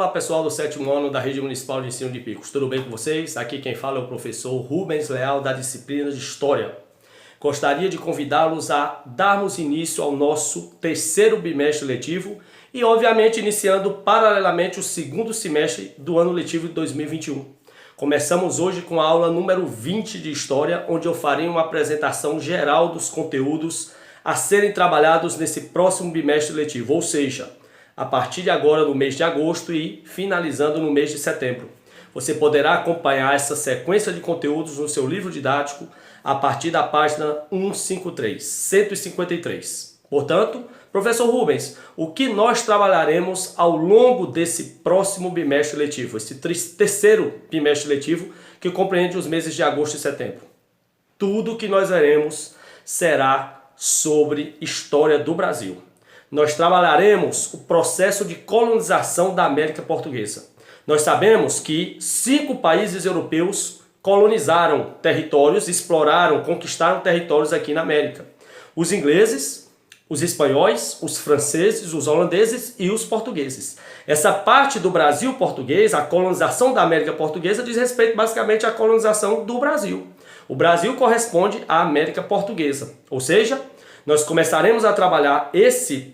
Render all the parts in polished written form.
Olá pessoal do 7º ano da Rede Municipal de Ensino de Picos, tudo bem com vocês? Aqui quem fala é o professor Rubens Leal da disciplina de História. Gostaria de convidá-los a darmos início ao nosso terceiro bimestre letivo e obviamente iniciando paralelamente o segundo semestre do ano letivo de 2021. Começamos hoje com a aula número 20 de História, onde eu farei uma apresentação geral dos conteúdos a serem trabalhados nesse próximo bimestre letivo, ou seja, a partir de agora no mês de agosto e finalizando no mês de setembro. Você poderá acompanhar essa sequência de conteúdos no seu livro didático a partir da página 153. Portanto, professor Rubens, o que nós trabalharemos ao longo desse próximo bimestre letivo, esse terceiro bimestre letivo que compreende os meses de agosto e setembro? Tudo que nós veremos será sobre história do Brasil. Nós trabalharemos o processo de colonização da América Portuguesa. Nós sabemos que 5 países europeus colonizaram territórios, exploraram, conquistaram territórios aqui na América. Os ingleses, os espanhóis, os franceses, os holandeses e os portugueses. Essa parte do Brasil português, a colonização da América Portuguesa, diz respeito basicamente à colonização do Brasil. O Brasil corresponde à América Portuguesa, ou seja, nós começaremos a trabalhar esse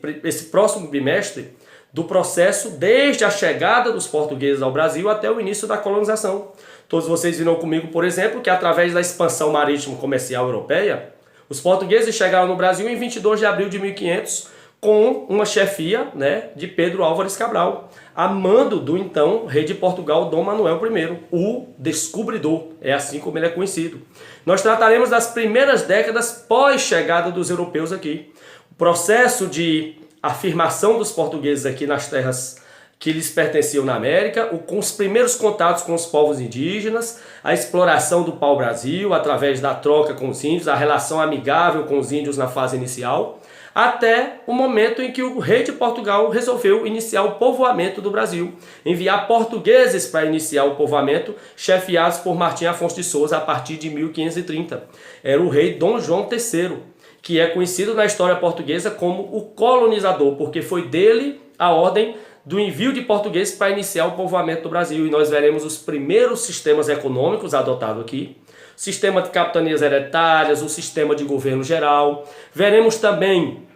próximo bimestre do processo desde a chegada dos portugueses ao Brasil até o início da colonização. Todos vocês viram comigo, por exemplo, que através da expansão marítimo comercial europeia, os portugueses chegaram no Brasil em 22 de abril de 1500 com uma chefia, de Pedro Álvares Cabral, a mando do então rei de Portugal, Dom Manuel I, o descobridor, é assim como ele é conhecido. Nós trataremos das primeiras décadas pós-chegada dos europeus aqui. O processo de afirmação dos portugueses aqui nas terras que lhes pertenciam na América, com os primeiros contatos com os povos indígenas, a exploração do pau-brasil através da troca com os índios, a relação amigável com os índios na fase inicial, até o momento em que o rei de Portugal resolveu iniciar o povoamento do Brasil, enviar portugueses para iniciar o povoamento, chefiados por Martim Afonso de Souza a partir de 1530. Era o rei Dom João III, que é conhecido na história portuguesa como o colonizador, porque foi dele a ordem do envio de portugueses para iniciar o povoamento do Brasil. E nós veremos os primeiros sistemas econômicos adotados aqui, sistema de capitanias hereditárias, o sistema de governo geral. Veremos também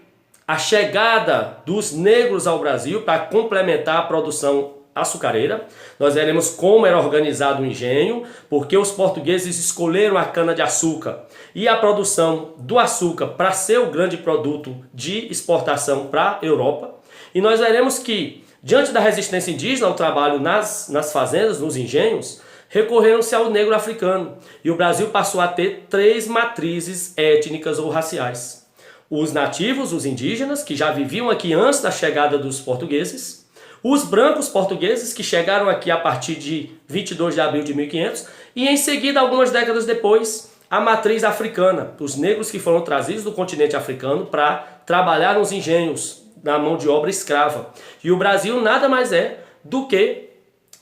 a chegada dos negros ao Brasil para complementar a produção açucareira. Nós veremos como era organizado o engenho, porque os portugueses escolheram a cana-de-açúcar e a produção do açúcar para ser o grande produto de exportação para a Europa. E nós veremos que, diante da resistência indígena ao trabalho nas fazendas, nos engenhos, recorreram-se ao negro africano. E o Brasil passou a ter 3 matrizes étnicas ou raciais. Os nativos, os indígenas, que já viviam aqui antes da chegada dos portugueses, os brancos portugueses, que chegaram aqui a partir de 22 de abril de 1500, e em seguida, algumas décadas depois, a matriz africana, os negros que foram trazidos do continente africano para trabalhar nos engenhos, na mão de obra escrava. E o Brasil nada mais é do que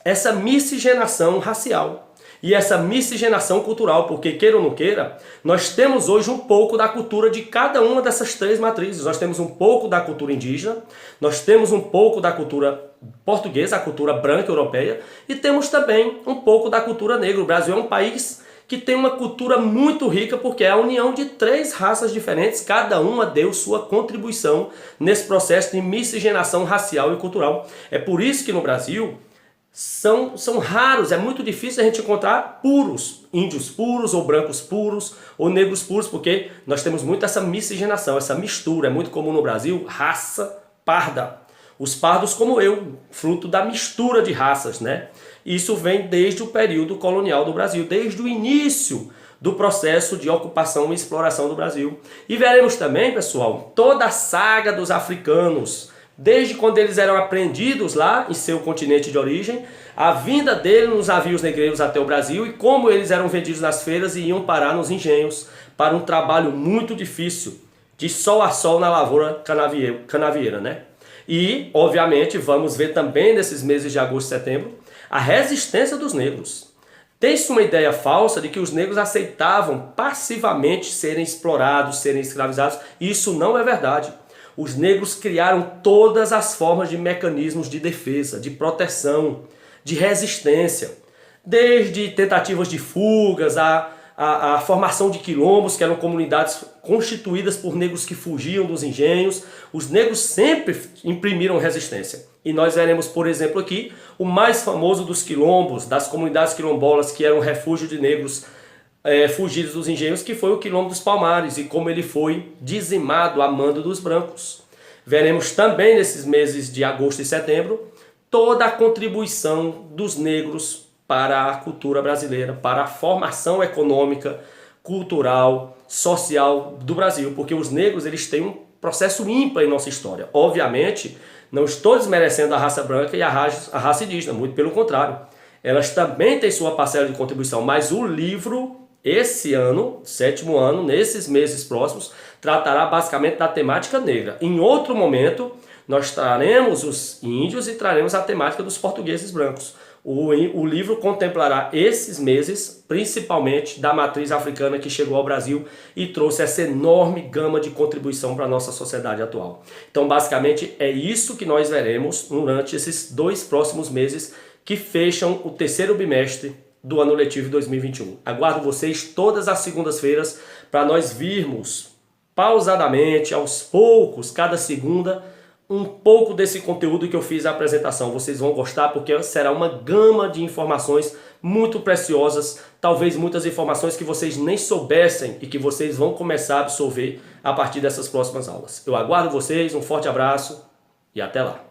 essa miscigenação racial. E essa miscigenação cultural, porque queira ou não queira, nós temos hoje um pouco da cultura de cada uma dessas 3 matrizes. Nós temos um pouco da cultura indígena, nós temos um pouco da cultura portuguesa, a cultura branca europeia, e temos também um pouco da cultura negra. O Brasil é um país que tem uma cultura muito rica, porque é a união de 3 raças diferentes, cada uma deu sua contribuição nesse processo de miscigenação racial e cultural. É por isso que no Brasil são raros, é muito difícil a gente encontrar puros, índios puros, ou brancos puros, ou negros puros, porque nós temos muito essa miscigenação, essa mistura. É muito comum no Brasil raça parda. Os pardos como eu, fruto da mistura de raças, Isso vem desde o período colonial do Brasil, desde o início do processo de ocupação e exploração do Brasil. E veremos também, pessoal, toda a saga dos africanos, desde quando eles eram apreendidos lá em seu continente de origem, a vinda deles nos navios negreiros até o Brasil e como eles eram vendidos nas feiras e iam parar nos engenhos para um trabalho muito difícil, de sol a sol na lavoura canavieira, E, obviamente, vamos ver também nesses meses de agosto e setembro a resistência dos negros. Tem-se uma ideia falsa de que os negros aceitavam passivamente serem explorados, serem escravizados. Isso não é verdade. Os negros criaram todas as formas de mecanismos de defesa, de proteção, de resistência, desde tentativas de fugas, a formação de quilombos, que eram comunidades constituídas por negros que fugiam dos engenhos. Os negros sempre imprimiram resistência. E nós veremos, por exemplo, aqui, o mais famoso dos quilombos, das comunidades quilombolas, que eram refúgio de negros fugidos dos engenhos, que foi o Quilombo dos Palmares, e como ele foi dizimado a mando dos brancos. Veremos também, nesses meses de agosto e setembro, toda a contribuição dos negros para a cultura brasileira, para a formação econômica, cultural, social do Brasil, porque os negros eles têm um processo ímpar em nossa história. Obviamente, não estou desmerecendo a raça branca e a raça indígena, muito pelo contrário. Elas também têm sua parcela de contribuição, mas o livro, esse ano, 7º ano, nesses meses próximos, tratará basicamente da temática negra. Em outro momento, nós traremos os índios e traremos a temática dos portugueses brancos. O livro contemplará esses meses, principalmente da matriz africana que chegou ao Brasil e trouxe essa enorme gama de contribuição para a nossa sociedade atual. Então, basicamente, é isso que nós veremos durante esses 2 próximos meses que fecham o 3º bimestre do ano letivo 2021. Aguardo vocês todas as segundas-feiras para nós virmos pausadamente, aos poucos, cada segunda, um pouco desse conteúdo que eu fiz a apresentação. Vocês vão gostar porque será uma gama de informações muito preciosas, talvez muitas informações que vocês nem soubessem e que vocês vão começar a absorver a partir dessas próximas aulas. Eu aguardo vocês, um forte abraço e até lá.